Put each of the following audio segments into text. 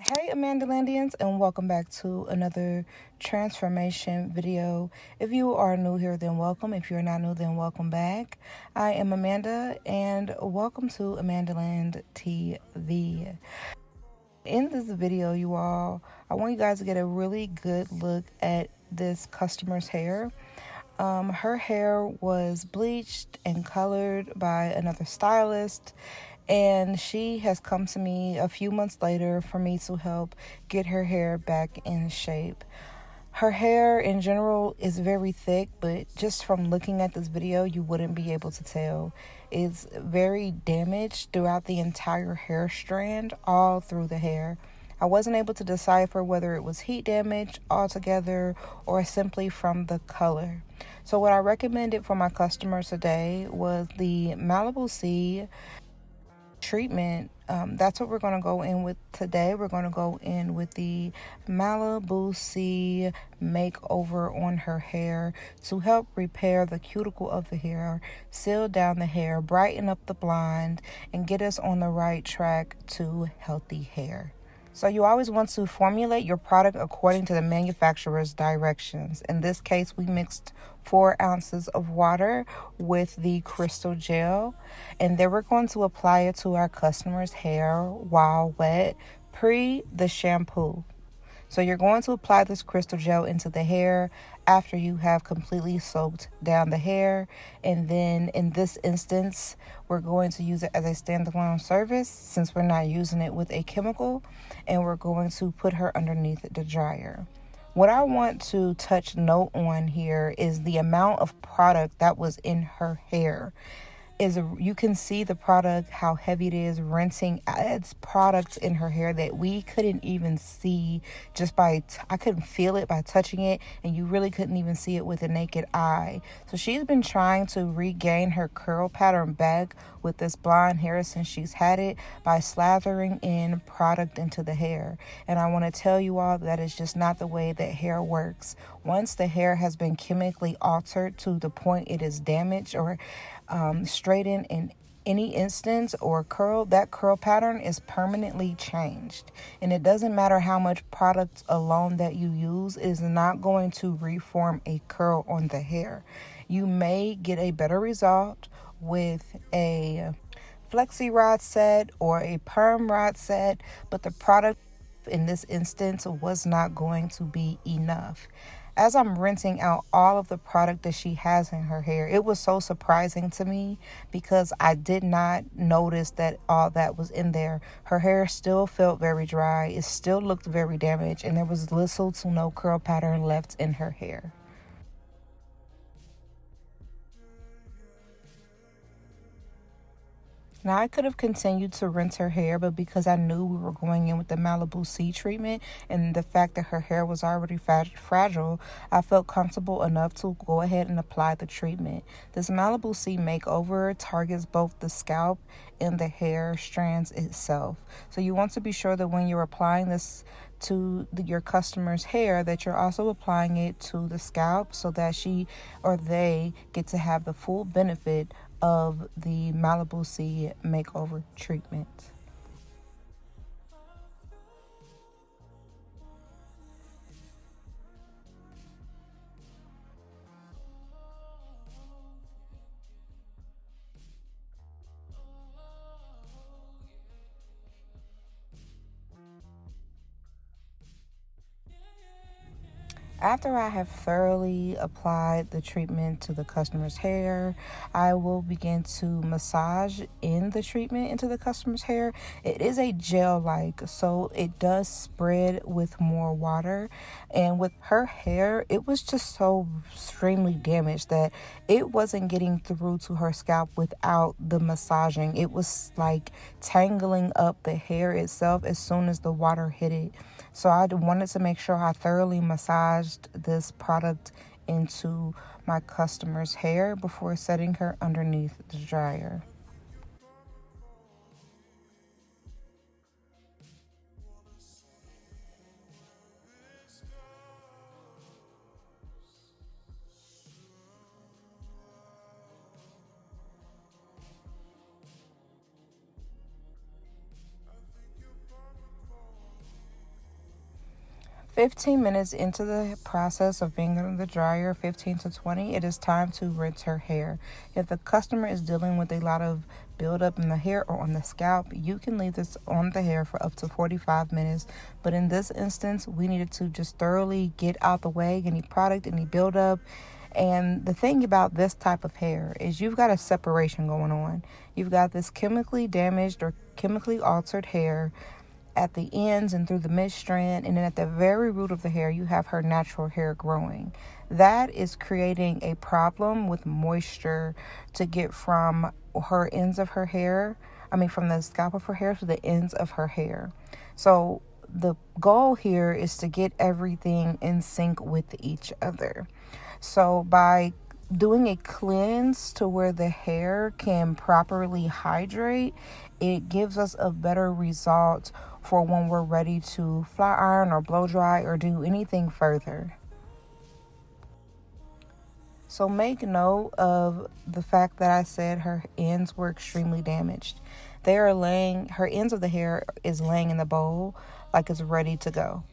Hey Amandalandians, and welcome back to another transformation video. If you are new here, then welcome. If you're not new, then welcome back. I am Amanda, and welcome to Amandaland TV. In this video, I want you guys to get a really good look at this customer's hair. Her hair was bleached and colored by another stylist, and she has come to me a few months later for me to help get her hair back in shape. Her hair in general is very thick, but just from looking at this video, you wouldn't be able to tell. It's very damaged throughout the entire hair strand, all through the hair. I wasn't able to decipher whether it was heat damage altogether or simply from the color. So what I recommended for my customers today was the Malibu C treatment. That's what we're going to go in with today. We're going to go in with the Malibu C makeover on her hair to help repair the cuticle of the hair, seal down the hair, brighten up the blonde, and get us on the right track to healthy hair. So you always want to formulate your product according to the manufacturer's directions. In this case, we mixed 4 ounces of water with the crystal gel, and then we're going to apply it to our customer's hair while wet, pre the shampoo. So you're going to apply this crystal gel into the hair after you have completely soaked down the hair. And then in this instance, we're going to use it as a standalone service since we're not using it with a chemical. And we're going to put her underneath the dryer. What I want to touch note on here is the amount of product that was in her hair. You can see the product, how heavy it is. Rinsing adds products in her hair that we couldn't even see just by I couldn't feel it by touching it, and you really couldn't even see it with a naked eye. So she's been trying to regain her curl pattern back with this blonde hair since she's had it by slathering in product into the hair. And I want to tell you all that is just not the way that hair works. Once the hair has been chemically altered to the point it is damaged or straightened in any instance or curl, that curl pattern is permanently changed. And it doesn't matter how much product alone that you use, it is not going to reform a curl on the hair. You may get a better result with a flexi rod set or a perm rod set, but the product in this instance was not going to be enough. As I'm rinsing out all of the product that she has in her hair, it was so surprising to me because I did not notice that all that was in there. Her hair still felt very dry. It still looked very damaged, and there was little to no curl pattern left in her hair. Now, I could have continued to rinse her hair, but because I knew we were going in with the Malibu C treatment and the fact that her hair was already fragile, I felt comfortable enough to go ahead and apply the treatment. This Malibu C makeover targets both the scalp and the hair strands itself. So you want to be sure that when you're applying this to your customer's hair, that you're also applying it to the scalp so that she or they get to have the full benefit of the Malibu C makeover treatment. After I have thoroughly applied the treatment to the customer's hair, I will begin to massage in the treatment into the customer's hair. It is a gel-like, so it does spread with more water. And with her hair, it was just so extremely damaged that it wasn't getting through to her scalp without the massaging. It was like tangling up the hair itself as soon as the water hit it. So I wanted to make sure I thoroughly massaged this product into my customer's hair before setting her underneath the dryer. 15 minutes into the process of being in the dryer, 15 to 20, it is time to rinse her hair. If the customer is dealing with a lot of buildup in the hair or on the scalp, you can leave this on the hair for up to 45 minutes. But in this instance, we needed to just thoroughly get out the way any product, any buildup. And the thing about this type of hair is you've got a separation going on. You've got this chemically damaged or chemically altered hair at the ends and through the mid strand, and then at the very root of the hair you have her natural hair growing. That is creating a problem with moisture to get from her ends of her hair, from the scalp of her hair to the ends of her hair. So the goal here is to get everything in sync with each other. So by doing a cleanse to where the hair can properly hydrate, it gives us a better result for when we're ready to flat iron or blow dry or do anything further. So make note of the fact that I said her ends were extremely damaged. Her ends of the hair is laying in the bowl like it's ready to go.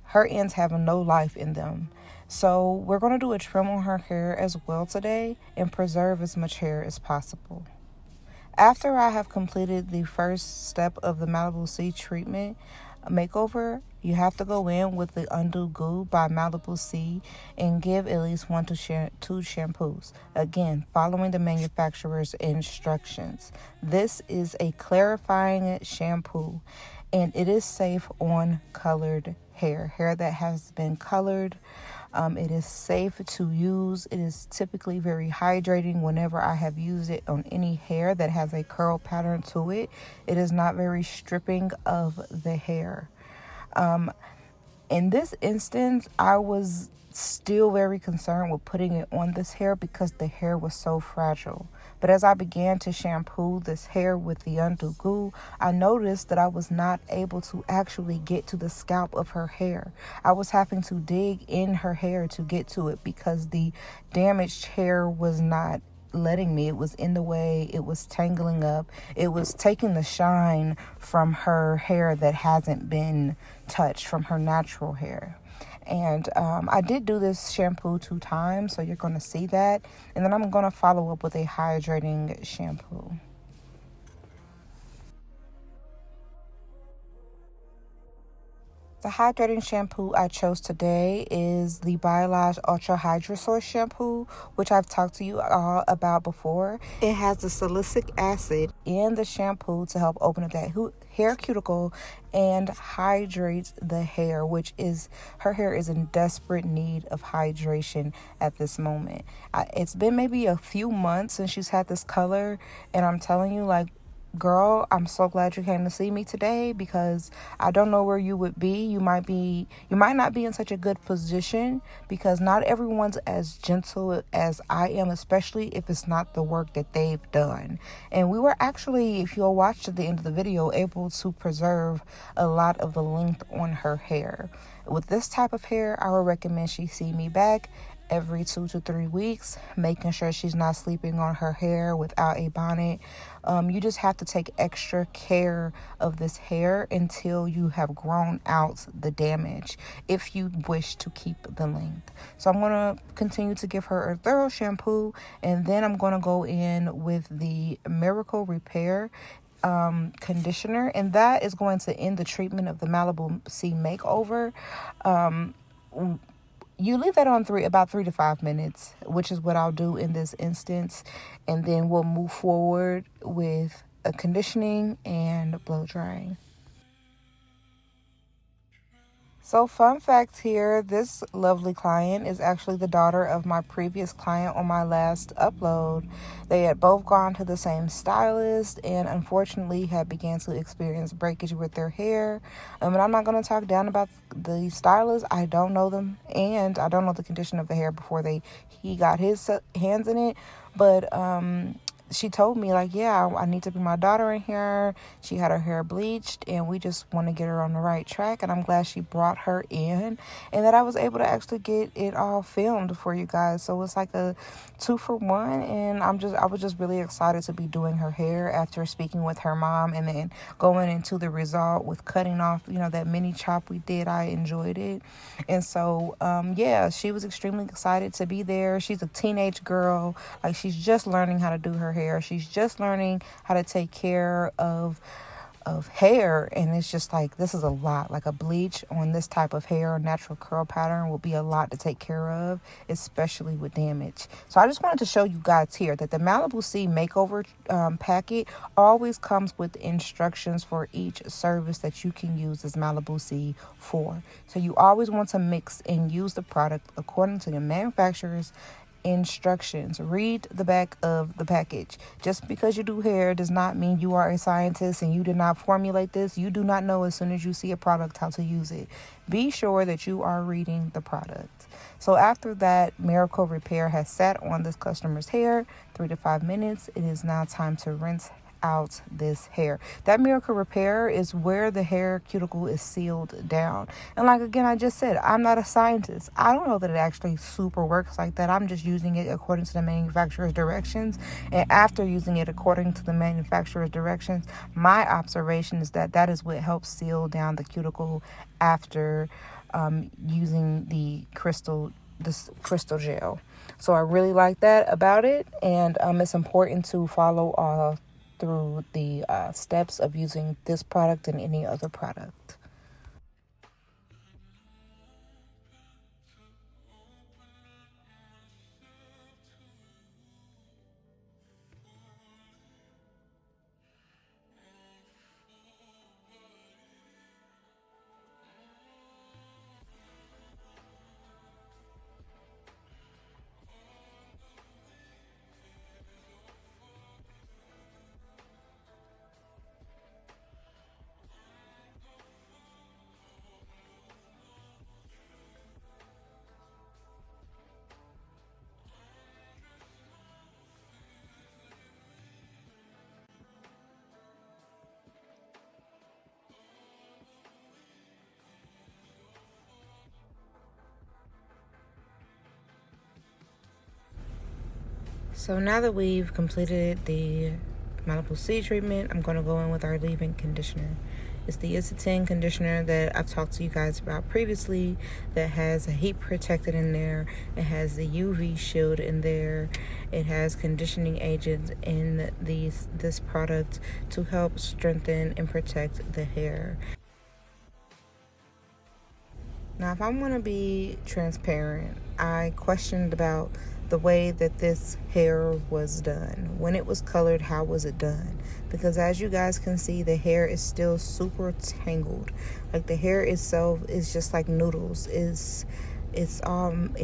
Her ends have no life in them. So we're going to do a trim on her hair as well today and preserve as much hair as possible. After I have completed the first step of the Malibu C treatment makeover, you have to go in with the Undo Goo by Malibu C and give at least 1 to 2 shampoos. Again, following the manufacturer's instructions. This is a clarifying shampoo, and it is safe on colored hair that has been colored. It is safe to use. It is typically very hydrating whenever I have used it on any hair that has a curl pattern to it. It is not very stripping of the hair. In this instance, I was still very concerned with putting it on this hair because the hair was so fragile. But as I began to shampoo this hair with the Undo Goo, I noticed that I was not able to actually get to the scalp of her hair. I was having to dig in her hair to get to it because the damaged hair was not letting me. It was in the way. It was tangling up. It was taking the shine from her hair that hasn't been touched, from her natural hair. And I did do this shampoo 2 times, so you're going to see that. And then I'm going to follow up with a hydrating shampoo. The hydrating shampoo I chose today is the Biolage Ultra Hydra Source shampoo, which I've talked to you all about before. It has the salicylic acid in the shampoo to help open up that hair cuticle and hydrate the hair, her hair is in desperate need of hydration at this moment. It's been maybe a few months since she's had this color, and I'm telling you, girl, I'm so glad you came to see me today because I don't know where you would be. You might not be in such a good position because not everyone's as gentle as I am, especially if it's not the work that they've done. And we were actually, if you'll watch to the end of the video, able to preserve a lot of the length on her hair. With this type of hair, I would recommend she see me back every 2 to 3 weeks, making sure she's not sleeping on her hair without a bonnet. You just have to take extra care of this hair until you have grown out the damage if you wish to keep the length. So I'm going to continue to give her a thorough shampoo, and then I'm going to go in with the Miracle Repair conditioner, and that is going to end the treatment of the Malibu C makeover. You leave that on about 3 to 5 minutes, which is what I'll do in this instance. And then we'll move forward with a conditioning and blow drying. So fun fact here, this lovely client is actually the daughter of my previous client on my last upload. They had both gone to the same stylist and unfortunately had began to experience breakage with their hair. And I'm not going to talk down about the stylist. I don't know them, and I don't know the condition of the hair before he got his hands in it. But she told me, like, yeah, I need to bring my daughter in here. She had her hair bleached, and we just want to get her on the right track. And I'm glad she brought her in, and that I was able to actually get it all filmed for you guys. So it's like a 2-for-1, and I was just really excited to be doing her hair after speaking with her mom, and then going into the result with cutting off, that mini chop we did. I enjoyed it. And so, yeah, she was extremely excited to be there. She's a teenage girl. Like, she's just learning how to do her hair. She's just learning how to take care of hair, and it's just like, this is a lot. Like, a bleach on this type of hair, natural curl pattern, will be a lot to take care of, especially with damage. So I just wanted to show you guys here that the Malibu C makeover packet always comes with instructions for each service that you can use this Malibu C for. So you always want to mix and use the product according to the manufacturer's instructions. Read the back of the package. Just because you do hair does not mean you are a scientist and you did not formulate this. You do not know as soon as you see a product how to use it. Be sure that you are reading the product. So after that miracle repair has sat on this customer's hair 3 to 5 minutes, it is now time to rinse out this hair. That miracle repair is where the hair cuticle is sealed down. And like, again, I just said, I'm not a scientist. I don't know that it actually super works like that. I'm just using it according to the manufacturer's directions. And after using it according to the manufacturer's directions, my observation is that that is what helps seal down the cuticle after using the crystal gel. So I really like that about it. And it's important to follow through the steps of using this product and any other product. So now that we've completed the Malibu C treatment, I'm going to go in with our leave-in conditioner. It's the Detangling conditioner that I've talked to you guys about previously, that has a heat protectant in there. It has the UV shield in there. It has conditioning agents in this product to help strengthen and protect the hair. Now, if I'm going to be transparent, I questioned about the way that this hair was done. When it was colored, how was it done? Because as you guys can see, the hair is still super tangled. Like, the hair itself is just like noodles. It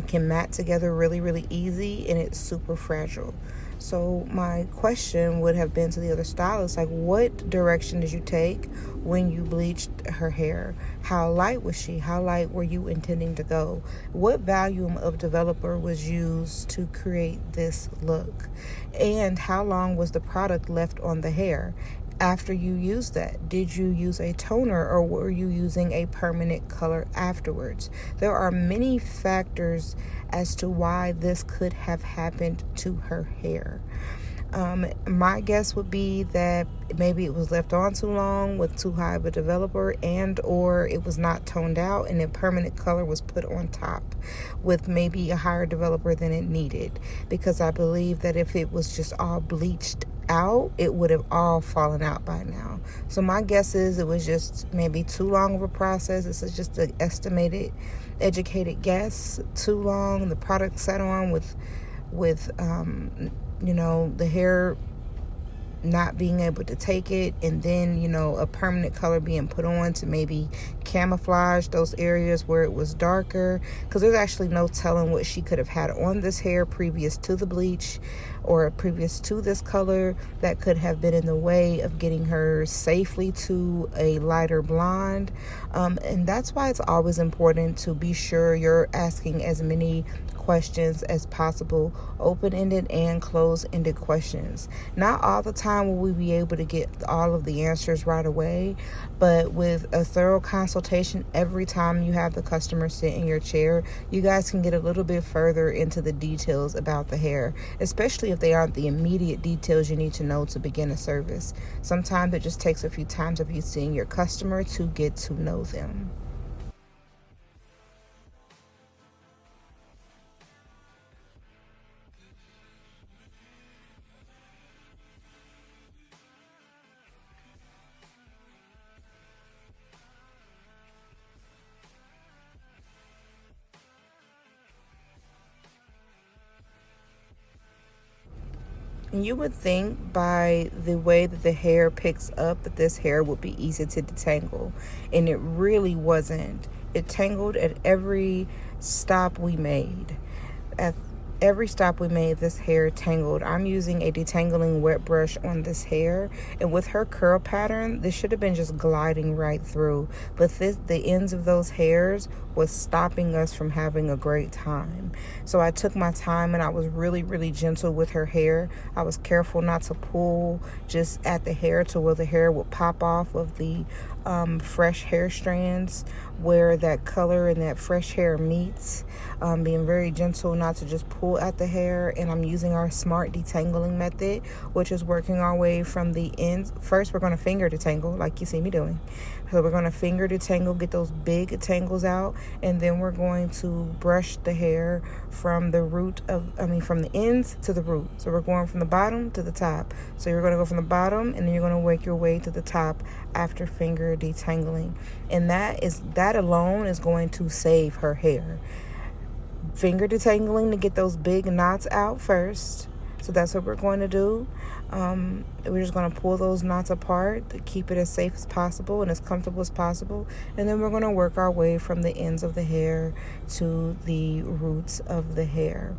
can mat together really, really easy, and it's super fragile. So my question would have been to the other stylist, like, what direction did you take when you bleached her hair? How light was she? How light were you intending to go? What volume of developer was used to create this look? And how long was the product left on the hair after you used that? Did you use a toner, or were you using a permanent color afterwards? There are many factors as to why this could have happened to her hair. My guess would be that maybe it was left on too long with too high of a developer, and or it was not toned out and a permanent color was put on top with maybe a higher developer than it needed. Because I believe that if it was just all bleached out, it would have all fallen out by now. So my guess is it was just maybe too long of a process. This is just an estimated, educated guess. Too long. The product sat on with the hair not being able to take it, and then a permanent color being put on to maybe camouflage those areas where it was darker, because there's actually no telling what she could have had on this hair previous to the bleach or previous to this color that could have been in the way of getting her safely to a lighter blonde. And that's why it's always important to be sure you're asking as many questions as possible, open-ended and closed-ended questions. Not all the time will we be able to get all of the answers right away, but with a thorough consultation, every time you have the customer sit in your chair, you guys can get a little bit further into the details about the hair, especially if they aren't the immediate details you need to know to begin a service. Sometimes it just takes a few times of you seeing your customer to get to know them. And you would think by the way that the hair picks up that this hair would be easy to detangle, and it really wasn't. It tangled at every stop we made. At every stop we made, this hair tangled. I'm using a detangling wet brush on this hair, and with her curl pattern, this should have been just gliding right through, but the ends of those hairs was stopping us from having a great time. So I took my time and I was really, really gentle with her hair. I was careful not to pull just at the hair to where the hair would pop off of the fresh hair strands where that color and that fresh hair meets. Being very gentle not to just pull at the hair. And I'm using our smart detangling method, which is working our way from the ends. First, we're going to finger detangle like you see me doing. So we're going to finger detangle, get those big tangles out, and then we're going to brush the hair from the from the ends to the root. So we're going from the bottom to the top. So you're going to go from the bottom, and then you're going to work your way to the top after finger detangling. And that alone is going to save her hair. Finger detangling to get those big knots out first. So that's what we're going to do. We're just going to pull those knots apart to keep it as safe as possible and as comfortable as possible. And then we're going to work our way from the ends of the hair to the roots of the hair.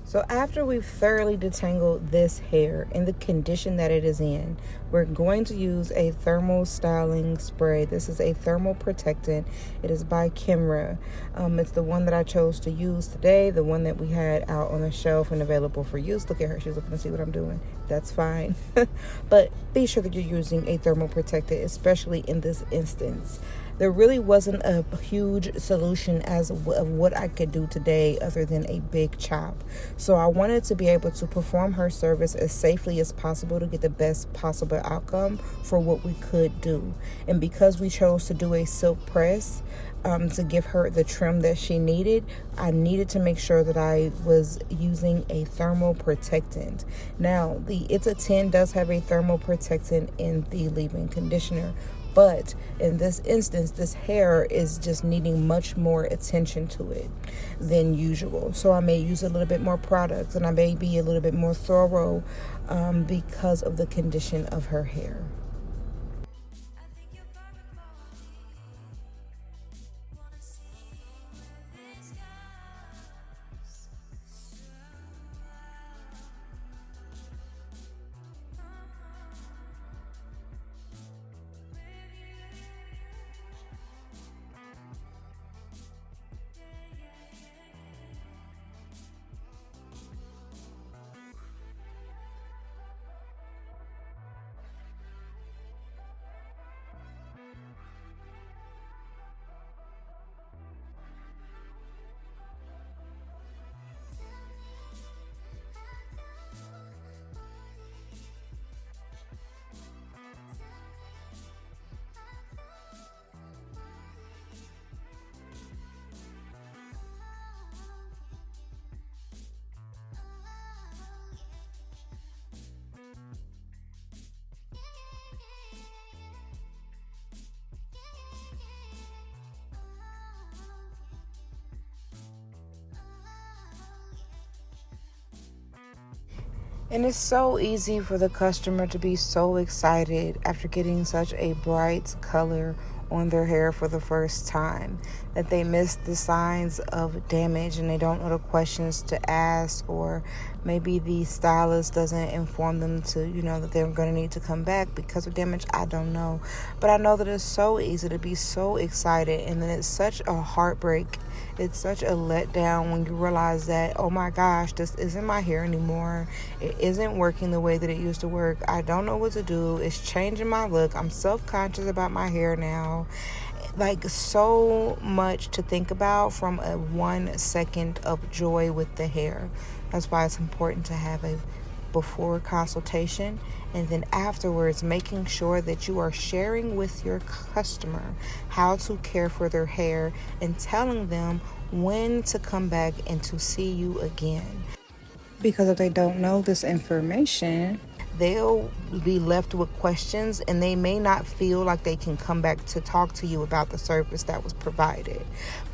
So after we've thoroughly detangled this hair in the condition that it is in, we're going to use a thermal styling spray. This is a thermal protectant. It is by Kimra. It's the one that I chose to use today, the one that we had out on the shelf and available for use. Look at her. She's looking to see what I'm doing. That's fine. But be sure that you're using a thermal protectant, especially in this instance. there really wasn't a huge solution of what I could do today other than a big chop. So I wanted to be able to perform her service as safely as possible to get the best possible outcome for what we could do. And because we chose to do a silk press, to give her the trim that she needed, I needed to make sure that I was using a thermal protectant. Now, the It's a 10 does have a thermal protectant in the leave-in conditioner, but in this instance, this hair is just needing much more attention to it than usual. So I may use a little bit more products, and I may be a little bit more thorough because of the condition of her hair. And it's so easy for the customer to be so excited after getting such a bright color on their hair for the first time that they miss the signs of damage and they don't know the questions to ask, or maybe the stylist doesn't inform them to, that they're going to need to come back because of damage. I don't know. But I know that it's so easy to be so excited, and then it's such a heartbreak. It's such a letdown when you realize that, oh my gosh, this isn't my hair anymore. It isn't working the way that it used to work. I don't know what to do. It's changing my look. I'm self-conscious about my hair now. Like, so much to think about from a 1 second of joy with the hair. That's why it's important to have a before consultation, and then afterwards making sure that you are sharing with your customer how to care for their hair and telling them when to come back and to see you again. Because if they don't know this information, they'll be left with questions, and they may not feel like they can come back to talk to you about the service that was provided.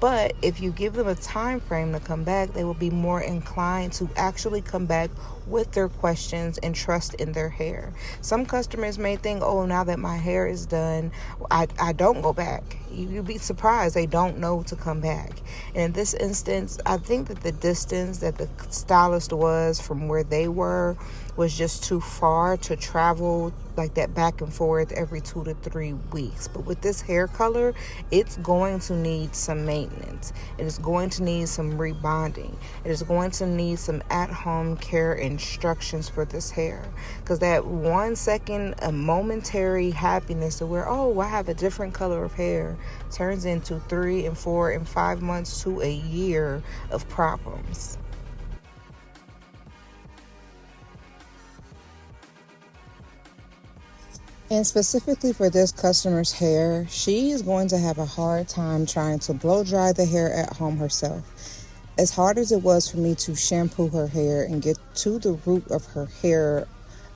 But if you give them a time frame to come back, they will be more inclined to actually come back with their questions and trust in their hair. Some customers may think, oh, now that my hair is done, I don't go back. You'd be surprised they don't know to come back. And in this instance, I think that the distance that the stylist was from where they were was just too far to travel like that back and forth every 2 to 3 weeks. But with this hair color, it's going to need some maintenance. It is going to need some rebonding. It is going to need some at-home care instructions for this hair. Because that 1 second, a momentary happiness to where, oh, I have a different color of hair, turns into 3 and 4 and 5 months to a year of problems. And specifically for this customer's hair, she is going to have a hard time trying to blow dry the hair at home herself. As hard as it was for me to shampoo her hair and get to the root of her hair,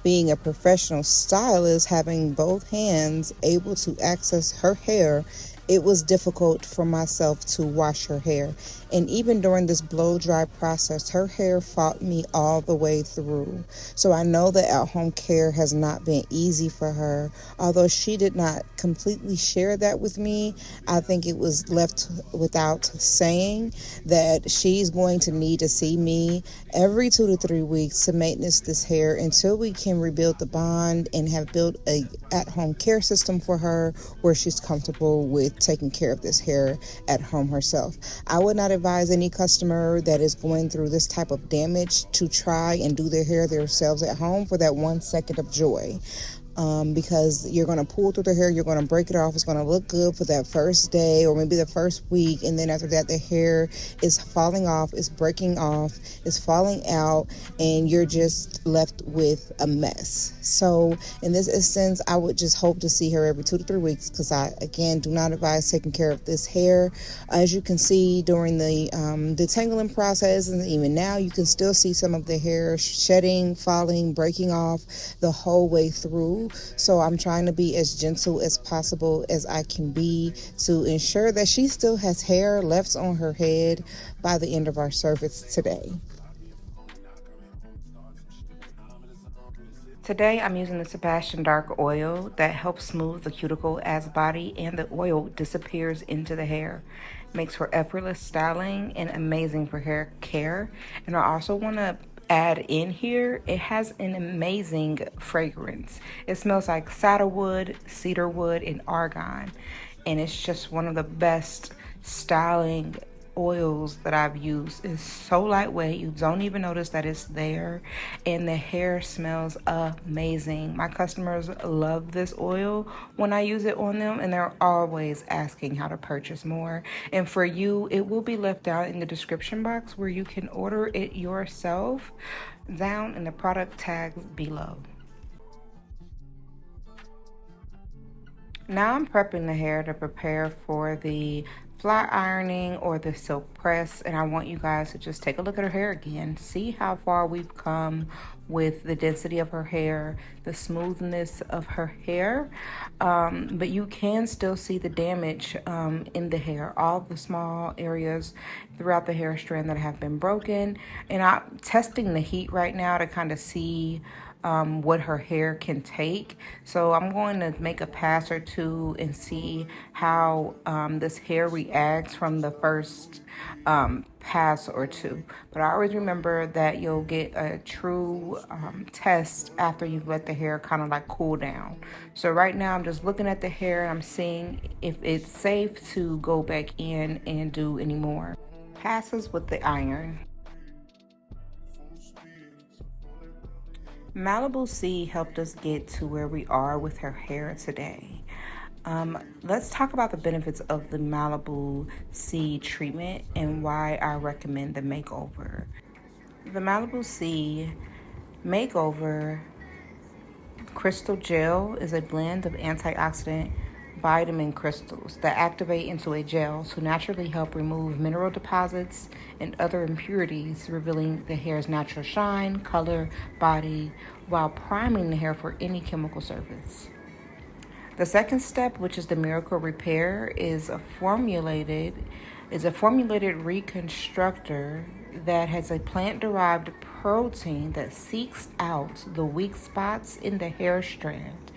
being a professional stylist, having both hands able to access her hair, it was difficult for myself to wash her hair. And even during this blow dry process, her hair fought me all the way through. So I know that at-home care has not been easy for her. Although she did not completely share that with me, I think it was left without saying that she's going to need to see me every 2 to 3 weeks to maintenance this hair until we can rebuild the bond and have built a at-home care system for her where she's comfortable with taking care of this hair at home herself. I would not advise any customer that is going through this type of damage to try and do their hair themselves at home for that 1 second of joy. because you're going to pull through the hair, you're going to break it off. It's going to look good for that first day or maybe the first week, and then after that the hair is falling off, it's breaking off, it's falling out, and you're just left with a mess. So in this instance, I would just hope to see her every 2 to 3 weeks, because I, again, do not advise taking care of this hair. As you can see during the detangling process, and even now, you can still see some of the hair shedding, falling, breaking off the whole way through. So I'm trying to be as gentle as possible as I can be to ensure that she still has hair left on her head by the end of our service today. Today I'm using the Sebastian Dark Oil that helps smooth the cuticle as body, and the oil disappears into the hair. Makes for effortless styling and amazing for hair care. And I also want to add in here, it has an amazing fragrance. It smells like sandalwood, cedarwood, and argan. And it's just one of the best styling oils that I've used. Is so lightweight, you don't even notice that it's there, and the hair smells amazing. My customers love this oil when I use it on them, and they're always asking how to purchase more. And for you, it will be left down in the description box where you can order it yourself, down in the product tags below. Now I'm prepping the hair to prepare for the flat ironing or the silk press, and I want you guys to just take a look at her hair again. See how far we've come with the density of her hair, the smoothness of her hair, but you can still see the damage in the hair, all the small areas throughout the hair strand that have been broken. And I'm testing the heat right now to kind of see what her hair can take. So I'm going to make a pass or two and see how this hair reacts from the first pass or two. But I always remember that you'll get a true test after you've let the hair kind of like cool down. So right now I'm just looking at the hair and I'm seeing if it's safe to go back in and do any more passes with the iron. Malibu C helped us get to where we are with her hair today. Let's talk about the benefits of the Malibu C treatment and why I recommend the makeover. The Malibu C makeover crystal gel is a blend of antioxidant vitamin crystals that activate into a gel to naturally help remove mineral deposits and other impurities, revealing the hair's natural shine, color, body, while priming the hair for any chemical surface. The second step, which is the miracle repair, is a formulated reconstructor that has a plant-derived protein that seeks out the weak spots in the hair strand,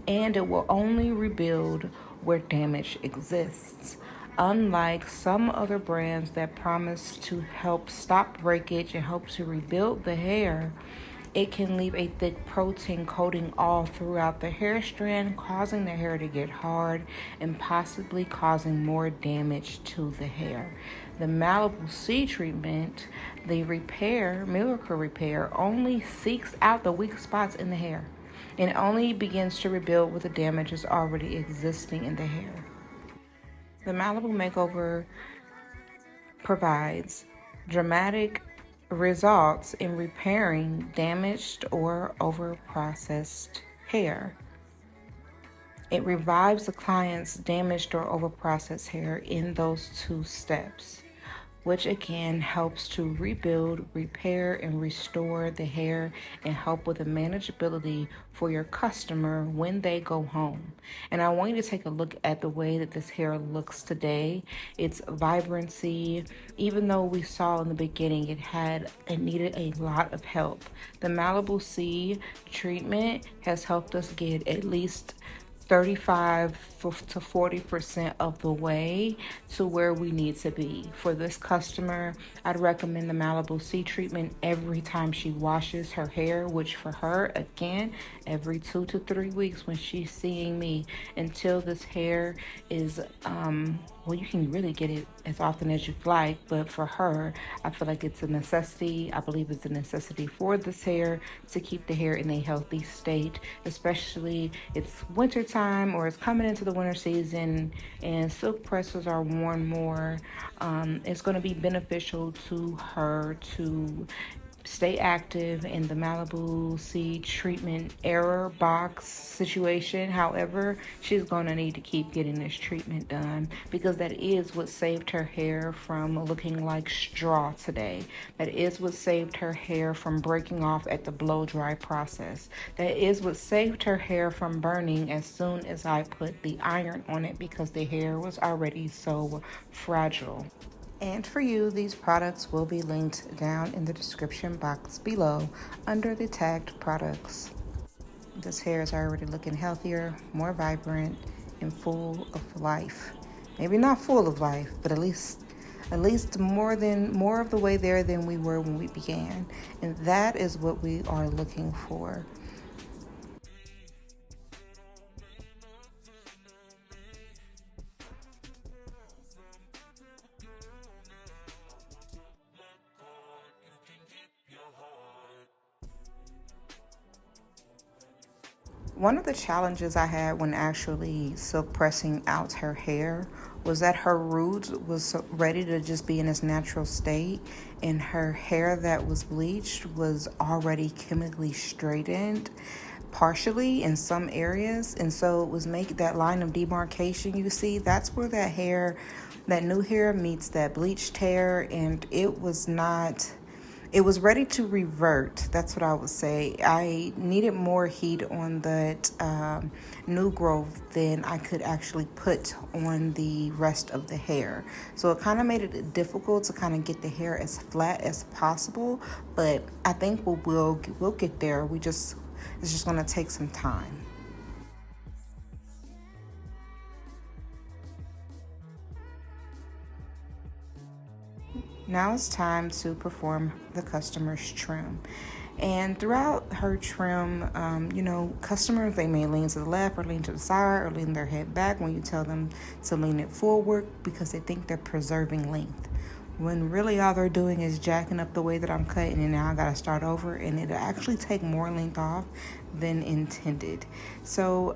and it will only rebuild where damage exists. Unlike some other brands that promise to help stop breakage and help to rebuild the hair, it can leave a thick protein coating all throughout the hair strand, causing the hair to get hard and possibly causing more damage to the hair. The Malibu C treatment, the miracle repair, only seeks out the weak spots in the hair and only begins to rebuild where the damage is already existing in the hair. The Malibu Makeover provides dramatic results in repairing damaged or over-processed hair. It revives the client's damaged or over-processed hair in those 2 steps, which again helps to rebuild, repair, and restore the hair and help with the manageability for your customer when they go home. And I want you to take a look at the way that this hair looks today. Its vibrancy, even though we saw in the beginning it needed a lot of help. The Malibu C treatment has helped us get at least 35 to 40% of the way to where we need to be. For this customer, I'd recommend the Malibu C treatment every time she washes her hair, which for her, again, every 2 to 3 weeks when she's seeing me, until this hair is well, you can really get it as often as you'd like, but for her, I feel like it's a necessity. I believe it's a necessity for this hair to keep the hair in a healthy state, especially it's winter time or it's coming into the winter season and silk presses are worn more. It's going to be beneficial to her to stay active in the Malibu seed treatment error box situation. However, she's going to need to keep getting this treatment done because that is what saved her hair from looking like straw today. That is what saved her hair from breaking off at the blow dry process. That is what saved her hair from burning as soon as I put the iron on it because the hair was already so fragile. And for you, these products will be linked down in the description box below under the tagged products. This hair is already looking healthier, more vibrant, and full of life. Maybe not full of life, but at least more of the way there than we were when we began. And that is what we are looking for. One of the challenges I had when actually silk pressing out her hair was that her roots was ready to just be in its natural state, and her hair that was bleached was already chemically straightened partially in some areas, and so it was make that line of demarcation you see, that's where that new hair meets that bleached hair, and it was ready to revert. That's what I would say. I needed more heat on that new growth than I could actually put on the rest of the hair. So it kind of made it difficult to kind of get the hair as flat as possible. But I think we'll get there. It's just going to take some time. Now it's time to perform the customer's trim. And throughout her trim, customers, they may lean to the left or lean to the side or lean their head back when you tell them to lean it forward because they think they're preserving length. When really all they're doing is jacking up the way that I'm cutting, and now I gotta start over, and it'll actually take more length off than intended. So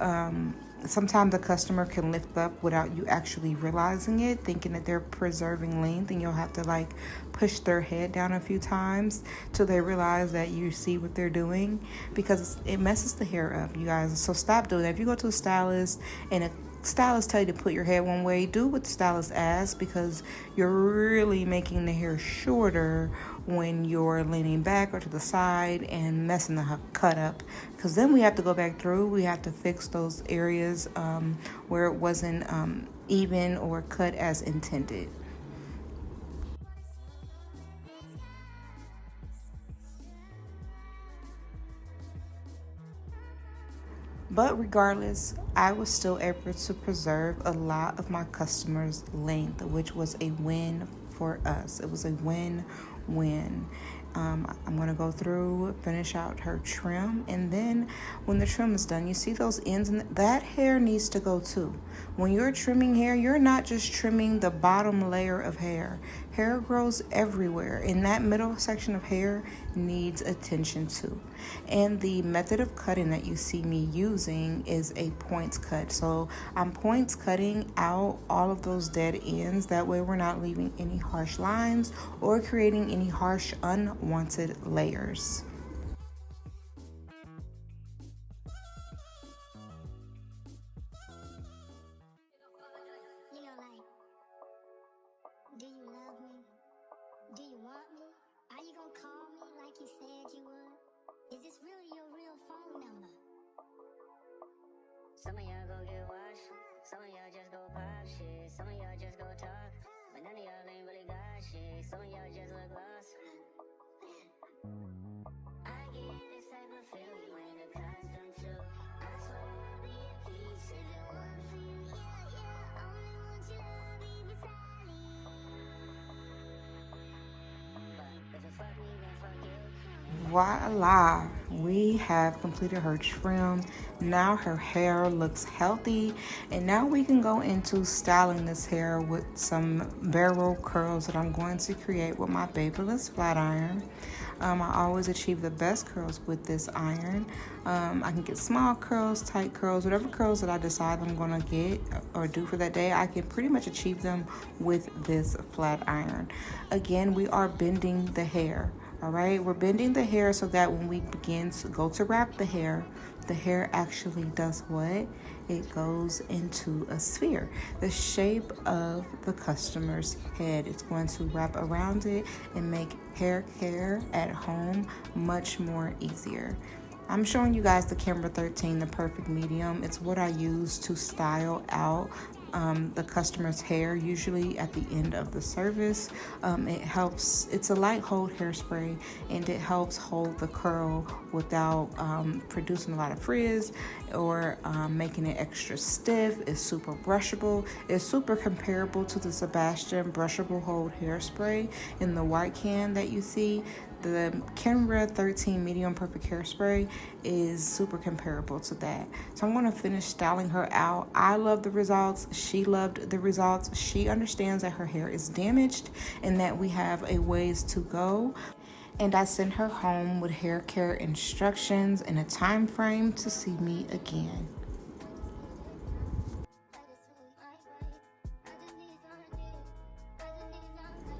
sometimes the customer can lift up without you actually realizing it, thinking that they're preserving length, and you'll have to like push their head down a few times till they realize that you see what they're doing, because it messes the hair up, you guys. So stop doing that. If you go to a stylist and a stylist tell you to put your hair one way, do what the stylist asks, because you're really making the hair shorter when you're leaning back or to the side and messing the cut up, because then we have to go back through, we have to fix those areas where it wasn't even or cut as intended. But regardless, I was still able to preserve a lot of my customers' length, which was a win for us. It was a win-win. I'm going to go through, finish out her trim, and then when the trim is done, you see those ends, and that hair needs to go too. When you're trimming hair, you're not just trimming the bottom layer of hair. Hair grows everywhere, and that middle section of hair needs attention too. And the method of cutting that you see me using is a points cut. So I'm points cutting out all of those dead ends. That way we're not leaving any harsh lines or creating any harsh unwanted layers. Do you love me? Do you want me? Are you gonna call me like you said you would? Is this really your real phone number? Some of y'all go get washed, some of y'all just go pop shit, some of y'all just go talk, but none of y'all ain't really got shit, some of y'all just look lost. I get this type of feel you ain't accustomed to. I swear I'll be at peace if it weren't for you. Yeah, only want your love even silently. But if it fuck me, then fuck you. Voila, we have completed her trim. Now her hair looks healthy, and now we can go into styling this hair with some barrel curls that I'm going to create with my Babyliss flat iron. I always achieve the best curls with this iron. I can get small curls, tight curls, whatever curls that I decide I'm gonna get or do for that day, I can pretty much achieve them with this flat iron. Again, we are bending the hair. All right, we're bending the hair so that when we begin to go to wrap the hair actually does what? It goes into a sphere, the shape of the customer's head. It's going to wrap around it and make hair care at home much more easier. I'm showing you guys the Camera 13, the perfect medium. It's what I use to style out the customer's hair, usually at the end of the service. It helps, it's a light hold hairspray, and it helps hold the curl without producing a lot of frizz or making it extra stiff. It's super brushable. It's super comparable to the Sebastian brushable hold hairspray in the white can that you see. The Camera 13 medium perfect hairspray is super comparable to that. So I'm going to finish styling her out. I love the results. She loved the results. She understands that her hair is damaged and that we have a ways to go. And I sent her home with hair care instructions and a time frame to see me again.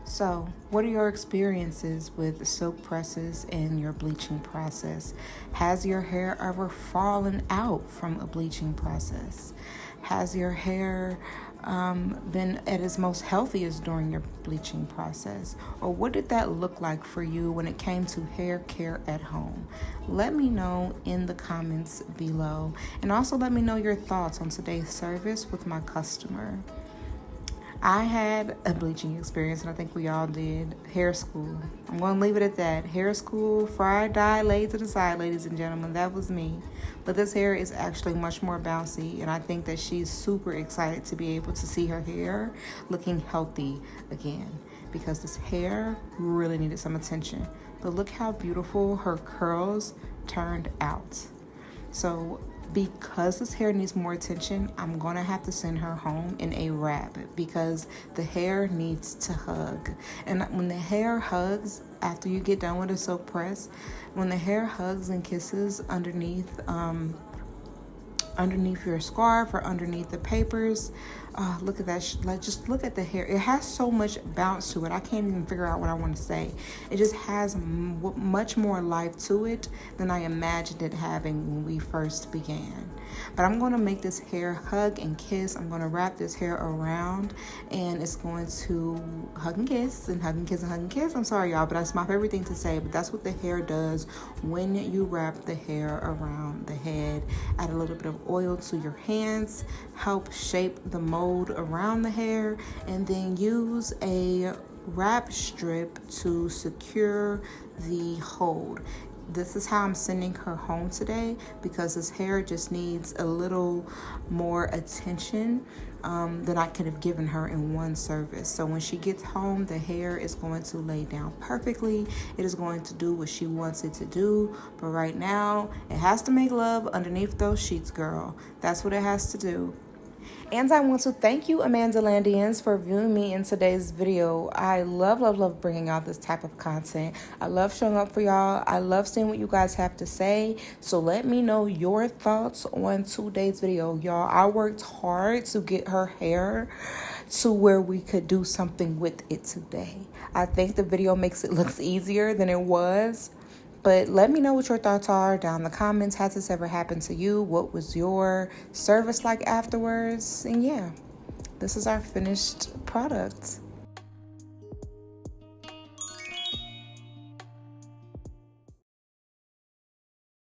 So, what are your experiences with soap presses and your bleaching process? Has your hair ever fallen out from a bleaching process? Has your hair been at its most healthiest during your bleaching process? Or what did that look like for you when it came to hair care at home? Let me know in the comments below. And also let me know your thoughts on today's service with my customer. I had a bleaching experience, and I think we all did. Hair school. I'm going to leave it at that. Hair school, fried dye laid to the side, ladies and gentlemen. That was me. But this hair is actually much more bouncy, and I think that she's super excited to be able to see her hair looking healthy again, because this hair really needed some attention. But look how beautiful her curls turned out. So because this hair needs more attention, I'm going to have to send her home in a wrap because the hair needs to hug. And when the hair hugs after you get done with a soap press, when the hair hugs and kisses underneath your scarf or underneath the papers, look at that. Like, just look at the hair. It has so much bounce to it. I can't even figure out what I want to say. It just has much more life to it than I imagined it having when we first began. But I'm going to make this hair hug and kiss. I'm going to wrap this hair around, and it's going to hug and kiss and hug and kiss and hug and kiss. I'm sorry, y'all, but that's my favorite thing to say. But that's what the hair does when you wrap the hair around the head. Add a little bit of oil to your hands, help shape the mold around the hair, and then use a wrap strip to secure the hold. This is how I'm sending her home today, because this hair just needs a little more attention than I could have given her in one service. So when she gets home, the hair is going to lay down perfectly. It is going to do what she wants it to do. But right now, it has to make love underneath those sheets, girl. That's what it has to do. And I want to thank you, Amanda Landians, for viewing me in today's video. I love bringing out this type of content. I love showing up for y'all. I love seeing what you guys have to say. So let me know your thoughts on today's video, y'all. I worked hard to get her hair to where we could do something with it today. I think the video makes it look easier than it was. But let me know what your thoughts are down in the comments. Has this ever happened to you? What was your service like afterwards? And yeah, this is our finished product.